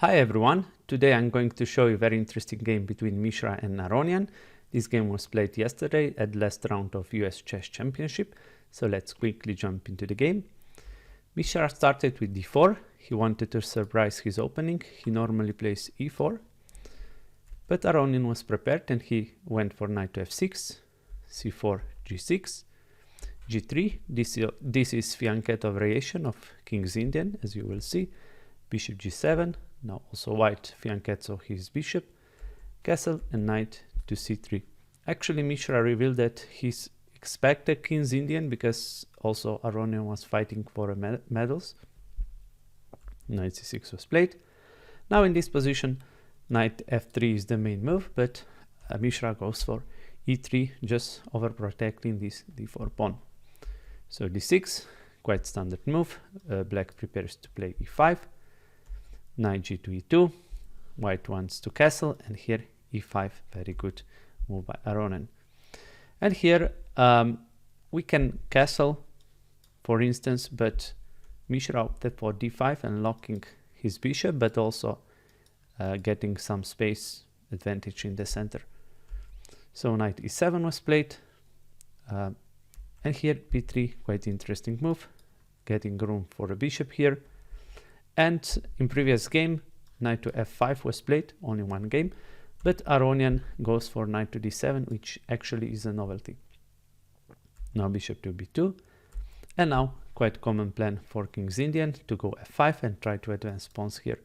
Hi everyone, today I'm going to show you a very interesting game between Mishra and Aronian. This game was played yesterday at the last round of US Chess Championship, so let's quickly jump into the game. Mishra started with d4, he wanted to surprise his opening, he normally plays e4, but Aronian was prepared and he went for knight to f6, c4, g6, g3, this is fianchetto variation of King's Indian, as you will see, bishop g7, now also white fianchetto his bishop, castle and knight to c3. Actually Mishra revealed that he's expected King's Indian because also Aronian was fighting for medals. Knight c6 was played. Now in this position knight f3 is the main move, but Mishra goes for e3, just overprotecting this d4 pawn. So d6, quite standard move. Black prepares to play e5, knight g to e2, white wants to castle, and here e5, very good move by Aronian. And here we can castle, for instance, but Mishra opted for d5 and locking his bishop, but also getting some space advantage in the center. So knight e7 was played, and here b3, quite interesting move, getting room for a bishop here. And in previous game, knight to f5 was played, only one game, but Aronian goes for knight to d7, which actually is a novelty. Now bishop to b2, and now quite common plan for King's Indian to go f5 and try to advance pawns here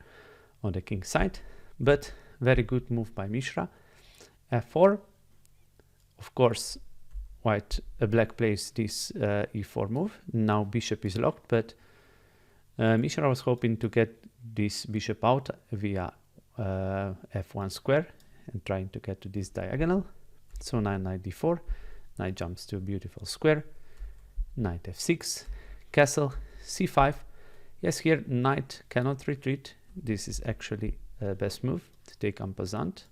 on the king side, but very good move by Mishra. f4, of course, black plays this e4 move. Now bishop is locked, but Mishra was hoping to get this bishop out via f1 square and trying to get to this diagonal. So now knight d4, knight jumps to a beautiful square, knight f6, castle, c5. Yes, here knight cannot retreat. This is actually best move to take en passant.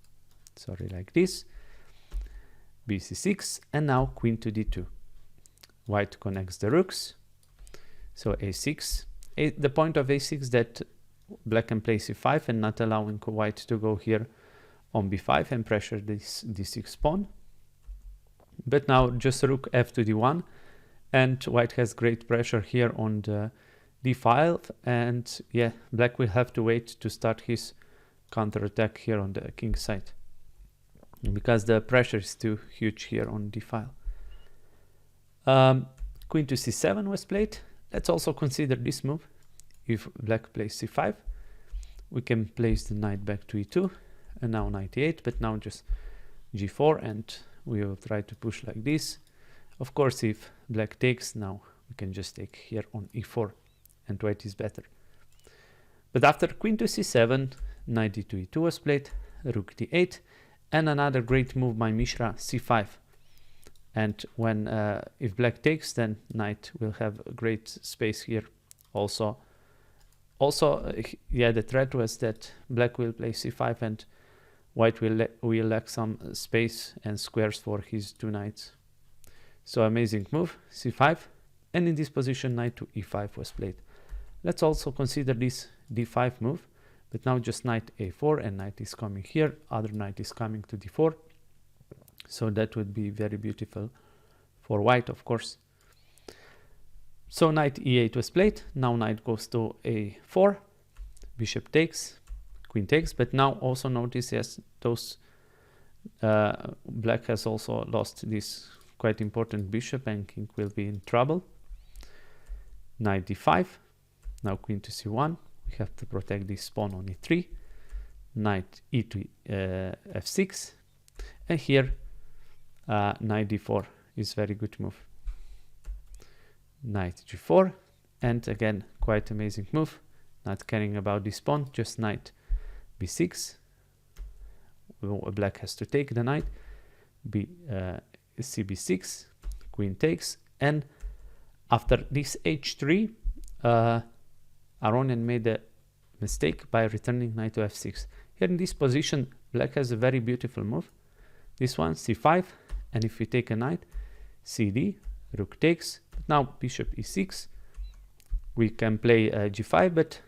Sorry, like this. bc6, and now queen to d2. White connects the rooks. So a6. The point of a6 that black can play c5 and not allowing white to go here on b5 and pressure this d6 pawn. But now just rook f to d1, and white has great pressure here on the d file, and yeah, black will have to wait to start his counterattack here on the king side, because the pressure is too huge here on d file. Queen to c7 was played. Let's also consider this move. If black plays c5, we can place the knight back to e2, and now knight e8, but now just g4, and we will try to push like this. Of course, if black takes, now we can just take here on e4, and white is better. But after queen to c7, knight d2 e2 was played, rook d8, and another great move by Mishra, c5. And when if black takes, then knight will have a great space here. Also, yeah, the threat was that black will play c5 and white will lack some space and squares for his two knights. So amazing move, c5, and in this position knight to e5 was played. Let's also consider this d5 move, but now just knight a4, and knight is coming here, other knight is coming to d4. So that would be very beautiful for white, of course. So knight e8 was played. Now knight goes to a4, bishop takes, queen takes, but now also notice, yes, those black has also lost this quite important bishop, and king will be in trouble. Knight d5, now queen to c1, we have to protect this pawn on e3, knight e to f6, and here knight d4 is very good move. Knight g4, and again quite amazing move, not caring about this pawn, just knight b6. Black has to take the knight, cb6, queen takes, and after this h3 Aronian made a mistake by returning knight to f6. Here in this position black has a very beautiful move, this one c5, and if we take a knight, cd, rook takes. Now bishop e6, we can play g5, but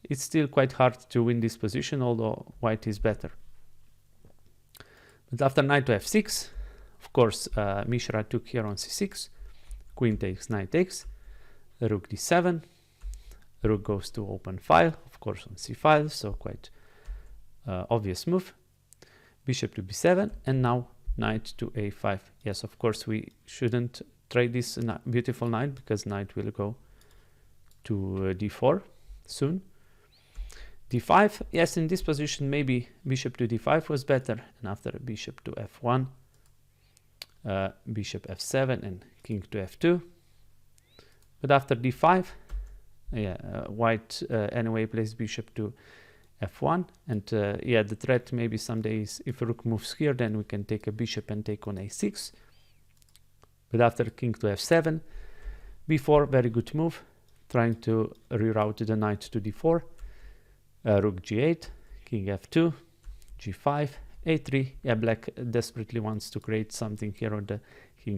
it's still quite hard to win this position, although white is better. But after knight to f6, of course, Mishra took here on c6, queen takes, knight takes, rook d7, rook goes to open file, of course on c5, so quite obvious move. Bishop to b7, and now knight to a5. Yes, of course, we shouldn't trade this beautiful knight, because knight will go to d4 soon. d5, yes, in this position maybe bishop to d5 was better, and after bishop to f1, bishop f7 and king to f2. But after d5, white anyway plays bishop to f1, and yeah, the threat maybe someday is if rook moves here, then we can take a bishop and take on a6. But after king to f7, b4, very good move, trying to reroute the knight to d4, rook g8, king f2, g5, a3. Yeah, black desperately wants to create something here on the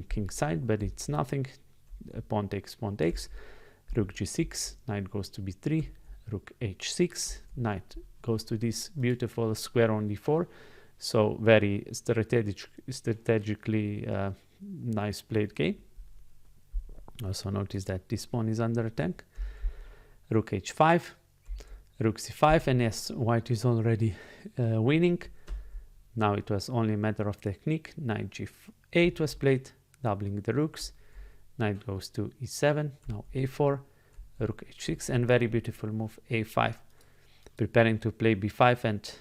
king side, but it's nothing. Pawn takes, rook g6, knight goes to b3, rook h6, knight goes to this beautiful square on d4. So very strategically nice played game. Also notice that this pawn is under attack. Rook h5, rook c5, and yes, white is already winning. Now it was only a matter of technique. Knight g8 was played, doubling the rooks. Knight goes to e7, now a4, rook h6, and very beautiful move a5, preparing to play b5 and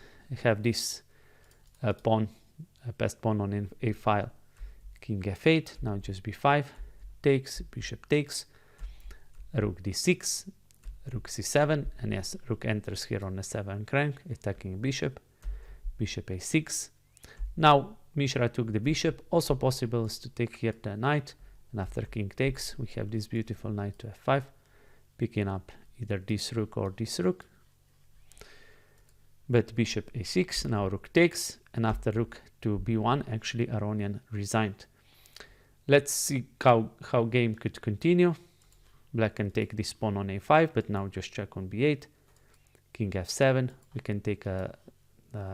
have this pawn, passed pawn on a file. King f8, now just b5, takes, bishop takes, rook d6, rook c7, and yes, rook enters here on a7 rank, attacking bishop, bishop a6. Now Mishra took the bishop. Also possible is to take here the knight, and after king takes, we have this beautiful knight to f5, picking up either this rook or this rook. But bishop a6, now rook takes, and after rook to b1, actually Aronian resigned. Let's see how game could continue. Black can take this pawn on a5, but now just check on b8, king f7, we can take a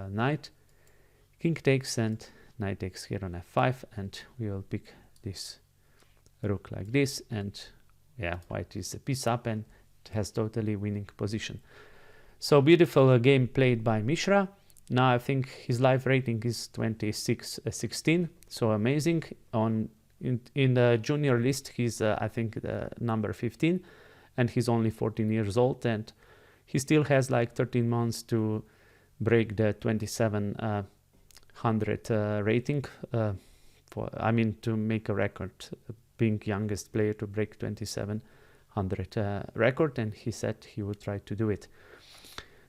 knight, king takes, and knight takes here on f5, and we will pick this rook like this, and yeah, white is a piece up and has totally winning position. So beautiful game played by Mishra. Now I think his live rating is 26-16, so amazing. In the junior list, he's I think the number 15, and he's only 14 years old, and he still has like 13 months to break the 2700 rating. To make a record, being youngest player to break 2700 record, and he said he would try to do it.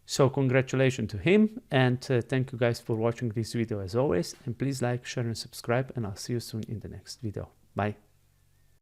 So congratulations to him, and thank you guys for watching this video as always, and please like, share and subscribe, and I'll see you soon in the next video. Bye.